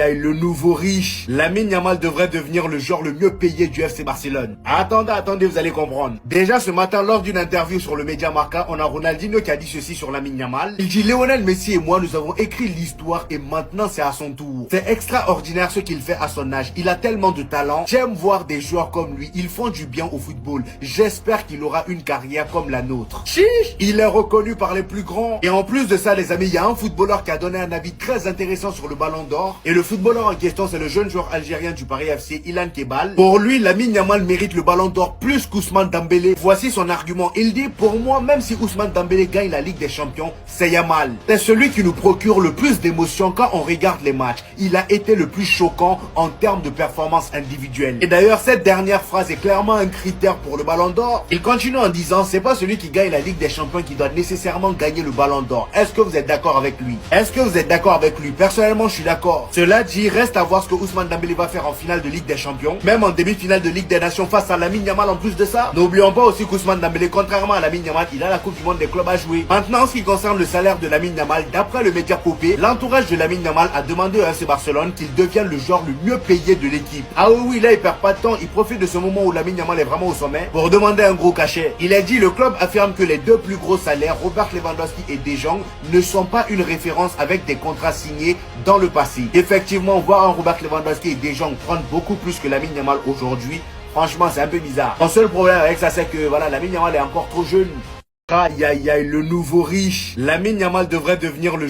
aïe, le nouveau riche. Lamine Yamal devrait devenir le joueur le mieux payé du FC Barcelone. Attendez, vous allez comprendre. Déjà ce matin, lors d'une interview sur le Média Marca, on a Ronaldinho qui a dit ceci sur Lamine Yamal. Il dit: Lionel Messi et moi, nous avons écrit l'histoire et maintenant c'est à son tour. C'est extraordinaire ce qu'il fait à son âge. Il a tellement de talent. J'aime voir des joueurs comme lui. Ils font du bien au football. J'espère qu'il aura une carrière comme la nôtre. Chiche! Il est reconnu par les plus grands. Et en plus de ça, les amis, il y a un footballeur qui a donné un avis très intéressant sur le Ballon d'Or. Et le footballeur en question, c'est le jeune joueur algérien du Paris FC, Ilan Kebal. Pour lui, Lamine Yamal mérite le Ballon d'Or plus qu'Ousmane Dembélé. Voici son argument. Il dit: pour moi, même si Ousmane Dembélé gagne la Ligue des Champions, c'est Yamal. C'est celui qui nous procure le plus d'émotions quand on regarde les matchs. Il a été le plus choquant en termes de performance individuelle. Et d'ailleurs, cette dernière phrase est clairement un critère pour le Ballon d'Or. Il continue en disant: c'est pas celui qui gagne la Ligue des Champions qui doit nécessairement gagner le Ballon d'Or. Est-ce que vous êtes d'accord avec lui? Est-ce que vous êtes d'accord avec lui? Personnellement, je suis d'accord. Cela dit, reste à voir ce que Ousmane Dembélé va faire en finale de Ligue des Champions, même en demi-finale de Ligue des Nations face à Lamine Yamal en plus de ça. N'oublions pas aussi qu'Ousmane Dembélé, contrairement à Lamine Yamal, il a la Coupe du Monde des clubs à jouer. Maintenant, en ce qui concerne le salaire de Lamine Yamal, d'après le média Popé, l'entourage de Lamine Yamal a demandé au FC Barcelone qu'il devienne le joueur le mieux payé de l'équipe. Ah oui, là il perd pas de temps, il profite de ce moment où Lamine Yamal est vraiment au sommet pour demander un gros cachet. Il a dit: le club affirme que les deux plus gros salaires, Robert Lewandowski et De Jong, ne sont pas une référence avec des contrats signés dans le passé. Effectivement, voir un Robert Lewandowski et De Jong prendre beaucoup plus que Lamine Yamal aujourd'hui, franchement c'est un peu bizarre. Mon seul problème avec ça, c'est que voilà, Lamine Yamal est encore trop jeune. Aïe, le nouveau riche. Lamine Yamal devrait devenir le